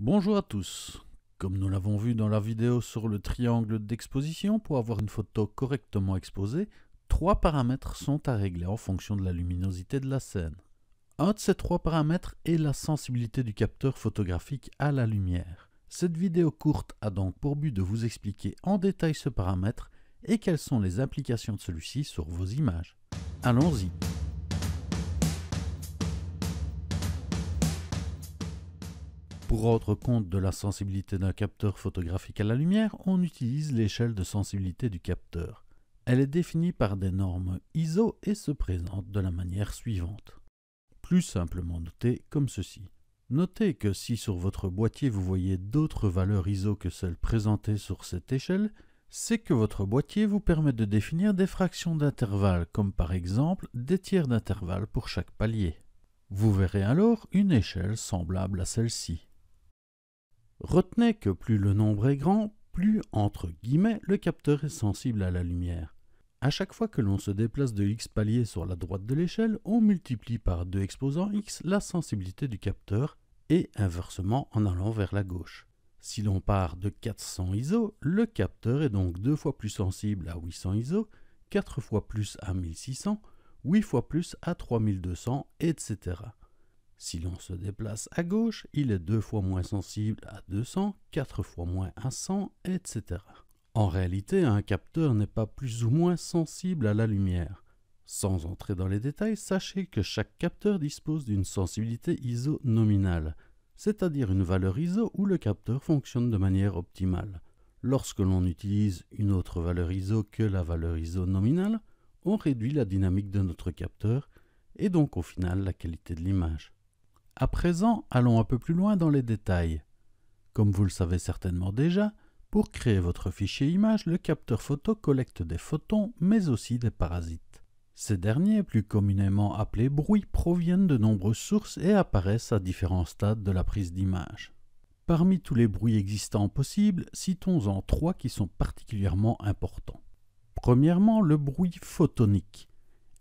Bonjour à tous. Comme nous l'avons vu dans la vidéo sur le triangle d'exposition, pour avoir une photo correctement exposée, trois paramètres sont à régler en fonction de la luminosité de la scène. Un de ces trois paramètres est la sensibilité du capteur photographique à la lumière. Cette vidéo courte a donc pour but de vous expliquer en détail ce paramètre et quelles sont les implications de celui-ci sur vos images. Allons-y. Pour rendre compte de la sensibilité d'un capteur photographique à la lumière, on utilise l'échelle de sensibilité du capteur. Elle est définie par des normes ISO et se présente de la manière suivante. Plus simplement notée comme ceci. Notez que si sur votre boîtier vous voyez d'autres valeurs ISO que celles présentées sur cette échelle, c'est que votre boîtier vous permet de définir des fractions d'intervalle, comme par exemple des tiers d'intervalle pour chaque palier. Vous verrez alors une échelle semblable à celle-ci. Retenez que plus le nombre est grand, plus, entre guillemets, le capteur est sensible à la lumière. À chaque fois que l'on se déplace de X paliers sur la droite de l'échelle, on multiplie par 2 exposant X la sensibilité du capteur et inversement en allant vers la gauche. Si l'on part de 400 ISO, le capteur est donc 2 fois plus sensible à 800 ISO, 4 fois plus à 1600, 8 fois plus à 3200, etc. Si l'on se déplace à gauche, il est 2 fois moins sensible à 200, 4 fois moins à 100, etc. En réalité, un capteur n'est pas plus ou moins sensible à la lumière. Sans entrer dans les détails, sachez que chaque capteur dispose d'une sensibilité ISO nominale, c'est-à-dire une valeur ISO où le capteur fonctionne de manière optimale. Lorsque l'on utilise une autre valeur ISO que la valeur ISO nominale, on réduit la dynamique de notre capteur et donc au final la qualité de l'image. À présent, allons un peu plus loin dans les détails. Comme vous le savez certainement déjà, pour créer votre fichier image, le capteur photo collecte des photons, mais aussi des parasites. Ces derniers, plus communément appelés bruits, proviennent de nombreuses sources et apparaissent à différents stades de la prise d'image. Parmi tous les bruits existants possibles, citons-en 3 qui sont particulièrement importants. Premièrement, le bruit photonique.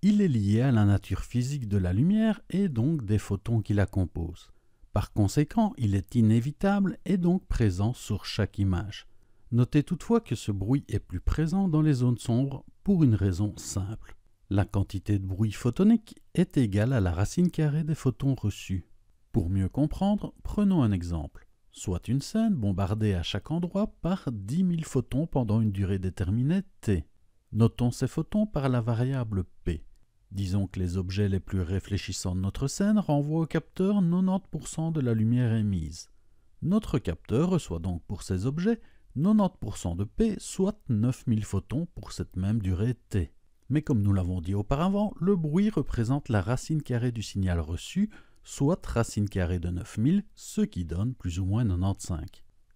Il est lié à la nature physique de la lumière et donc des photons qui la composent. Par conséquent, il est inévitable et donc présent sur chaque image. Notez toutefois que ce bruit est plus présent dans les zones sombres pour une raison simple. La quantité de bruit photonique est égale à la racine carrée des photons reçus. Pour mieux comprendre, prenons un exemple. Soit une scène bombardée à chaque endroit par 10 000 photons pendant une durée déterminée T. Notons ces photons par la variable P. Disons que les objets les plus réfléchissants de notre scène renvoient au capteur 90% de la lumière émise. Notre capteur reçoit donc pour ces objets 90% de P, soit 9000 photons pour cette même durée T. Mais comme nous l'avons dit auparavant, le bruit représente la racine carrée du signal reçu, soit racine carrée de 9000, ce qui donne plus ou moins 95.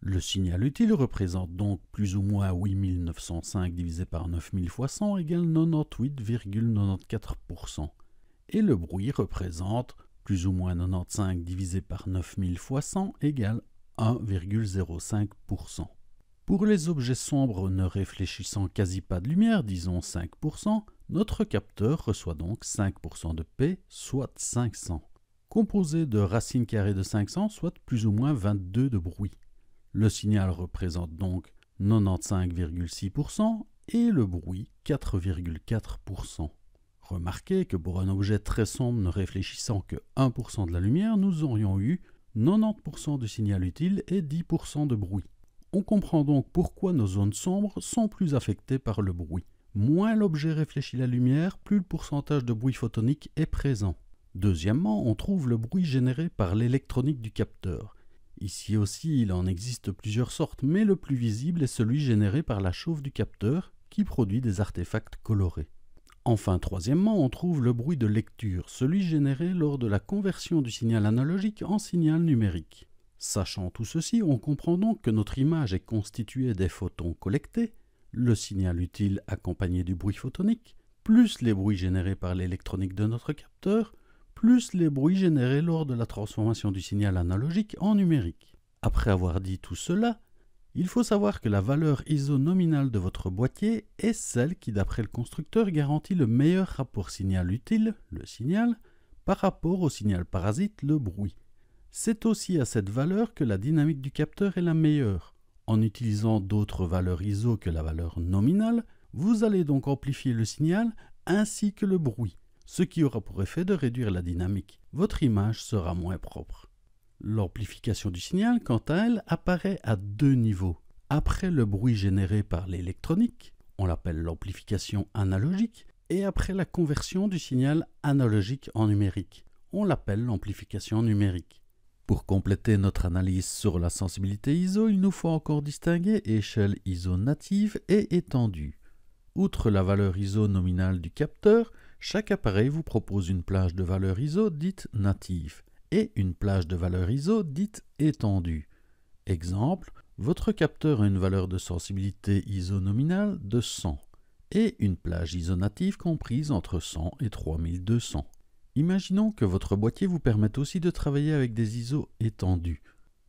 Le signal utile représente donc plus ou moins 8905 divisé par 9000 fois 100 égale 98,94%. Et le bruit représente plus ou moins 95 divisé par 9000 fois 100 égale 1,05%. Pour les objets sombres ne réfléchissant quasi pas de lumière, disons 5%, notre capteur reçoit donc 5% de P, soit 500, composé de racine carrée de 500, soit plus ou moins 22 de bruit. Le signal représente donc 95,6% et le bruit 4,4%. Remarquez que pour un objet très sombre ne réfléchissant que 1% de la lumière, nous aurions eu 90% de signal utile et 10% de bruit. On comprend donc pourquoi nos zones sombres sont plus affectées par le bruit. Moins l'objet réfléchit la lumière, plus le pourcentage de bruit photonique est présent. Deuxièmement, on trouve le bruit généré par l'électronique du capteur. Ici aussi, il en existe plusieurs sortes, mais le plus visible est celui généré par la chauffe du capteur qui produit des artefacts colorés. Enfin, troisièmement, on trouve le bruit de lecture, celui généré lors de la conversion du signal analogique en signal numérique. Sachant tout ceci, on comprend donc que notre image est constituée des photons collectés, le signal utile accompagné du bruit photonique, plus les bruits générés par l'électronique de notre capteur, plus les bruits générés lors de la transformation du signal analogique en numérique. Après avoir dit tout cela, il faut savoir que la valeur ISO nominale de votre boîtier est celle qui, d'après le constructeur, garantit le meilleur rapport signal utile, le signal, par rapport au signal parasite, le bruit. C'est aussi à cette valeur que la dynamique du capteur est la meilleure. En utilisant d'autres valeurs ISO que la valeur nominale, vous allez donc amplifier le signal ainsi que le bruit, ce qui aura pour effet de réduire la dynamique. Votre image sera moins propre. L'amplification du signal, quant à elle, apparaît à deux niveaux. Après le bruit généré par l'électronique, on l'appelle l'amplification analogique, et après la conversion du signal analogique en numérique, on l'appelle l'amplification numérique. Pour compléter notre analyse sur la sensibilité ISO, il nous faut encore distinguer échelle ISO native et étendue. Outre la valeur ISO nominale du capteur, chaque appareil vous propose une plage de valeur ISO dite native et une plage de valeur ISO dite étendue. Exemple, votre capteur a une valeur de sensibilité ISO nominale de 100 et une plage ISO native comprise entre 100 et 3200. Imaginons que votre boîtier vous permette aussi de travailler avec des ISO étendus.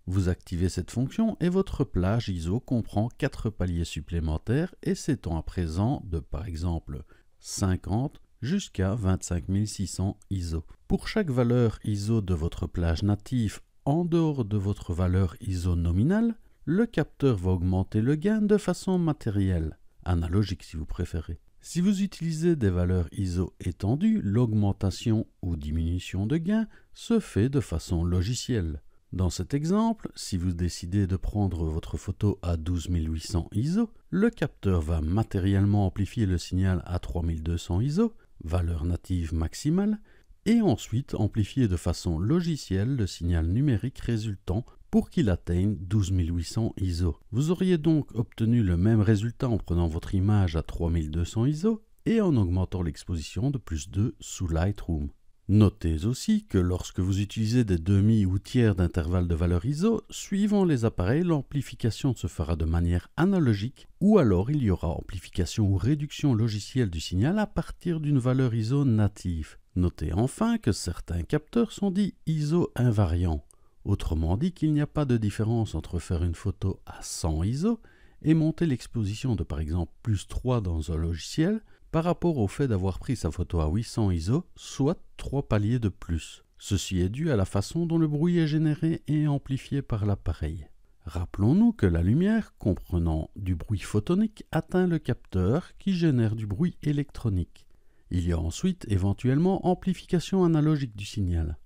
Vous activez cette fonction et votre plage ISO comprend 4 paliers supplémentaires et s'étend à présent de par exemple 50 jusqu'à 25 600 ISO. Pour chaque valeur ISO de votre plage native en dehors de votre valeur ISO nominale, le capteur va augmenter le gain de façon matérielle, analogique si vous préférez. Si vous utilisez des valeurs ISO étendues, l'augmentation ou diminution de gain se fait de façon logicielle. Dans cet exemple, si vous décidez de prendre votre photo à 12800 ISO, le capteur va matériellement amplifier le signal à 3200 ISO, valeur native maximale, et ensuite amplifier de façon logicielle le signal numérique résultant pour qu'il atteigne 12800 ISO. Vous auriez donc obtenu le même résultat en prenant votre image à 3200 ISO et en augmentant l'exposition de +2 sous Lightroom. Notez aussi que lorsque vous utilisez des demi ou tiers d'intervalle de valeur ISO, suivant les appareils, l'amplification se fera de manière analogique ou alors il y aura amplification ou réduction logicielle du signal à partir d'une valeur ISO native. Notez enfin que certains capteurs sont dits ISO invariants. Autrement dit qu'il n'y a pas de différence entre faire une photo à 100 ISO et monter l'exposition de par exemple +3 dans un logiciel par rapport au fait d'avoir pris sa photo à 800 ISO, soit 3 paliers de plus. Ceci est dû à la façon dont le bruit est généré et amplifié par l'appareil. Rappelons-nous que la lumière, comprenant du bruit photonique, atteint le capteur qui génère du bruit électronique. Il y a ensuite éventuellement amplification analogique du signal.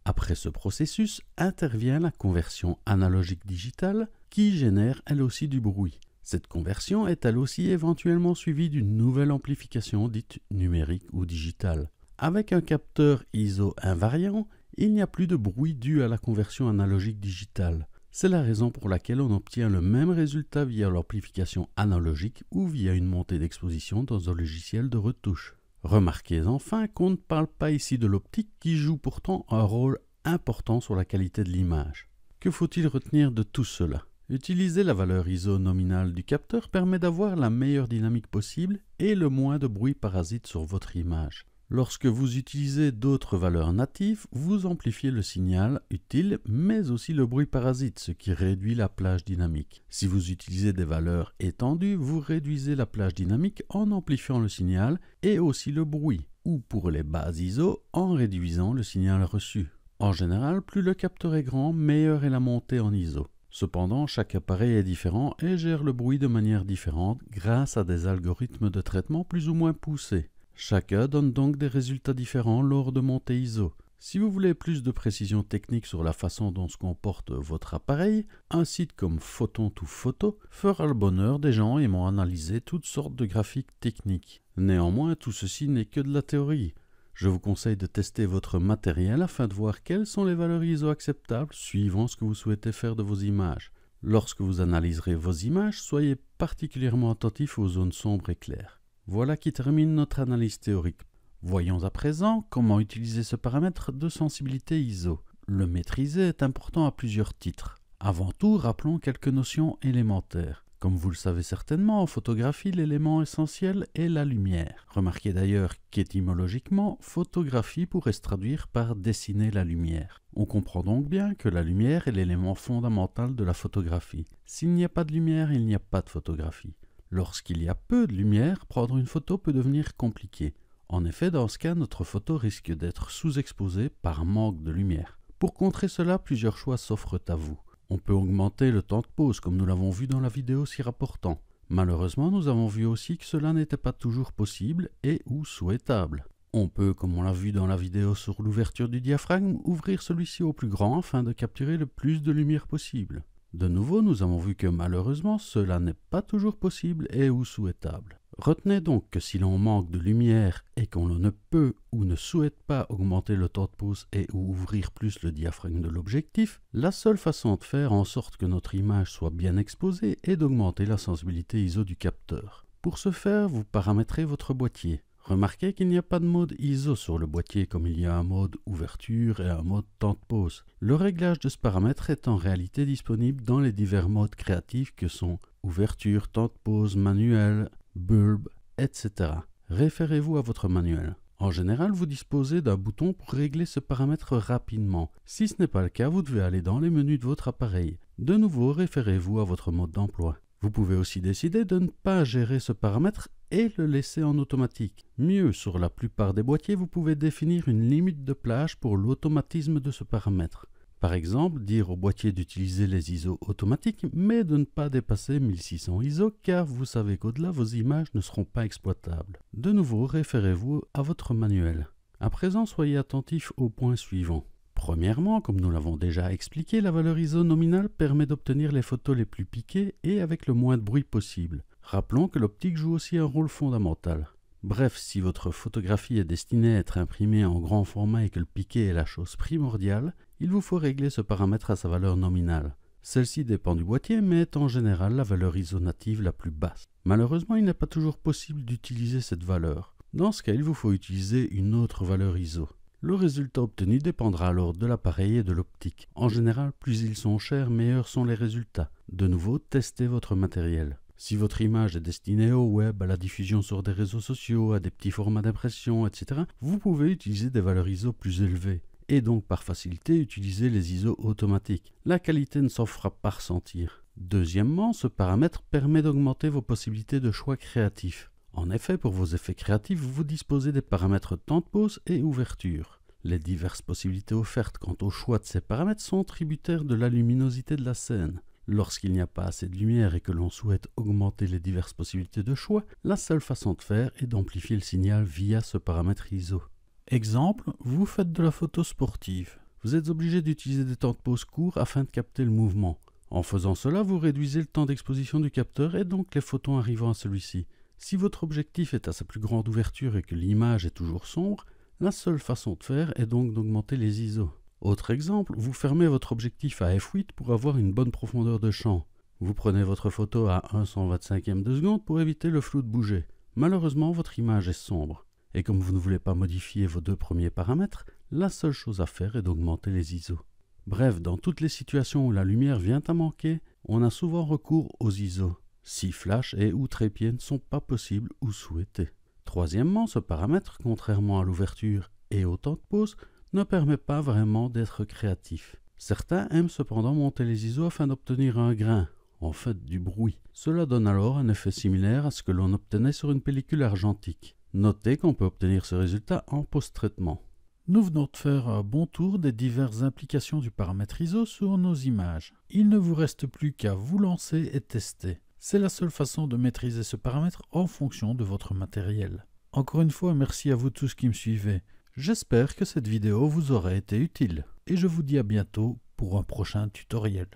Après ce processus intervient la conversion analogique-digitale qui génère elle aussi du bruit. Cette conversion est elle aussi éventuellement suivie d'une nouvelle amplification dite numérique ou digitale. Avec un capteur ISO invariant, il n'y a plus de bruit dû à la conversion analogique-digitale. C'est la raison pour laquelle on obtient le même résultat via l'amplification analogique ou via une montée d'exposition dans un logiciel de retouche. Remarquez enfin qu'on ne parle pas ici de l'optique qui joue pourtant un rôle important sur la qualité de l'image. Que faut-il retenir de tout cela? Utiliser la valeur ISO nominale du capteur permet d'avoir la meilleure dynamique possible et le moins de bruit parasite sur votre image. Lorsque vous utilisez d'autres valeurs natives, vous amplifiez le signal utile mais aussi le bruit parasite, ce qui réduit la plage dynamique. Si vous utilisez des valeurs étendues, vous réduisez la plage dynamique en amplifiant le signal et aussi le bruit, ou pour les bas ISO, en réduisant le signal reçu. En général, plus le capteur est grand, meilleure est la montée en ISO. Cependant, chaque appareil est différent et gère le bruit de manière différente grâce à des algorithmes de traitement plus ou moins poussés. Chacun donne donc des résultats différents lors de montée ISO. Si vous voulez plus de précision technique sur la façon dont se comporte votre appareil, un site comme Photon to Photo fera le bonheur des gens aimant analyser toutes sortes de graphiques techniques. Néanmoins, tout ceci n'est que de la théorie. Je vous conseille de tester votre matériel afin de voir quelles sont les valeurs ISO acceptables suivant ce que vous souhaitez faire de vos images. Lorsque vous analyserez vos images, soyez particulièrement attentif aux zones sombres et claires. Voilà qui termine notre analyse théorique. Voyons à présent comment utiliser ce paramètre de sensibilité ISO. Le maîtriser est important à plusieurs titres. Avant tout, rappelons quelques notions élémentaires. Comme vous le savez certainement, en photographie, l'élément essentiel est la lumière. Remarquez d'ailleurs qu'étymologiquement, photographie pourrait se traduire par dessiner la lumière. On comprend donc bien que la lumière est l'élément fondamental de la photographie. S'il n'y a pas de lumière, il n'y a pas de photographie. Lorsqu'il y a peu de lumière, prendre une photo peut devenir compliqué. En effet, dans ce cas, notre photo risque d'être sous-exposée par manque de lumière. Pour contrer cela, plusieurs choix s'offrent à vous. On peut augmenter le temps de pause comme nous l'avons vu dans la vidéo s'y rapportant. Malheureusement, nous avons vu aussi que cela n'était pas toujours possible et ou souhaitable. On peut, comme on l'a vu dans la vidéo sur l'ouverture du diaphragme, ouvrir celui-ci au plus grand afin de capturer le plus de lumière possible. De nouveau, nous avons vu que malheureusement, cela n'est pas toujours possible et ou souhaitable. Retenez donc que si l'on manque de lumière et qu'on ne peut ou ne souhaite pas augmenter le temps de pause et ou ouvrir plus le diaphragme de l'objectif, la seule façon de faire en sorte que notre image soit bien exposée est d'augmenter la sensibilité ISO du capteur. Pour ce faire, vous paramétrez votre boîtier. Remarquez qu'il n'y a pas de mode ISO sur le boîtier comme il y a un mode ouverture et un mode temps de pause. Le réglage de ce paramètre est en réalité disponible dans les divers modes créatifs que sont ouverture, temps de pause, manuel, bulbe, etc. Référez-vous à votre manuel. En général, vous disposez d'un bouton pour régler ce paramètre rapidement. Si ce n'est pas le cas, vous devez aller dans les menus de votre appareil. De nouveau, référez-vous à votre mode d'emploi. Vous pouvez aussi décider de ne pas gérer ce paramètre et le laisser en automatique. Mieux, sur la plupart des boîtiers, vous pouvez définir une limite de plage pour l'automatisme de ce paramètre. Par exemple, dire au boîtier d'utiliser les ISO automatiques, mais de ne pas dépasser 1600 ISO car vous savez qu'au-delà, vos images ne seront pas exploitables. De nouveau, référez-vous à votre manuel. À présent, soyez attentifs aux points suivants. Premièrement, comme nous l'avons déjà expliqué, la valeur ISO nominale permet d'obtenir les photos les plus piquées et avec le moins de bruit possible. Rappelons que l'optique joue aussi un rôle fondamental. Bref, si votre photographie est destinée à être imprimée en grand format et que le piqué est la chose primordiale, il vous faut régler ce paramètre à sa valeur nominale. Celle-ci dépend du boîtier, mais est en général la valeur ISO native la plus basse. Malheureusement, il n'est pas toujours possible d'utiliser cette valeur. Dans ce cas, il vous faut utiliser une autre valeur ISO. Le résultat obtenu dépendra alors de l'appareil et de l'optique. En général, plus ils sont chers, meilleurs sont les résultats. De nouveau, testez votre matériel. Si votre image est destinée au web, à la diffusion sur des réseaux sociaux, à des petits formats d'impression, etc., vous pouvez utiliser des valeurs ISO plus élevées. Et donc par facilité, utiliser les ISO automatiques. La qualité ne s'en fera pas ressentir. Deuxièmement, ce paramètre permet d'augmenter vos possibilités de choix créatifs. En effet, pour vos effets créatifs, vous disposez des paramètres temps de pause et ouverture. Les diverses possibilités offertes quant au choix de ces paramètres sont tributaires de la luminosité de la scène. Lorsqu'il n'y a pas assez de lumière et que l'on souhaite augmenter les diverses possibilités de choix, la seule façon de faire est d'amplifier le signal via ce paramètre ISO. Exemple, vous faites de la photo sportive. Vous êtes obligé d'utiliser des temps de pause courts afin de capter le mouvement. En faisant cela, vous réduisez le temps d'exposition du capteur et donc les photos arrivant à celui-ci. Si votre objectif est à sa plus grande ouverture et que l'image est toujours sombre, la seule façon de faire est donc d'augmenter les ISO. Autre exemple, vous fermez votre objectif à f8 pour avoir une bonne profondeur de champ. Vous prenez votre photo à 1/125e de seconde pour éviter le flou de bouger. Malheureusement, votre image est sombre. Et comme vous ne voulez pas modifier vos deux premiers paramètres, la seule chose à faire est d'augmenter les ISO. Bref, dans toutes les situations où la lumière vient à manquer, on a souvent recours aux ISO. Si flash et ou trépied ne sont pas possibles ou souhaités. Troisièmement, ce paramètre, contrairement à l'ouverture et au temps de pause, ne permet pas vraiment d'être créatif. Certains aiment cependant monter les ISO afin d'obtenir un grain, en fait du bruit. Cela donne alors un effet similaire à ce que l'on obtenait sur une pellicule argentique. Notez qu'on peut obtenir ce résultat en post-traitement. Nous venons de faire un bon tour des diverses implications du paramètre ISO sur nos images. Il ne vous reste plus qu'à vous lancer et tester. C'est la seule façon de maîtriser ce paramètre en fonction de votre matériel. Encore une fois, merci à vous tous qui me suivez. J'espère que cette vidéo vous aura été utile et je vous dis à bientôt pour un prochain tutoriel.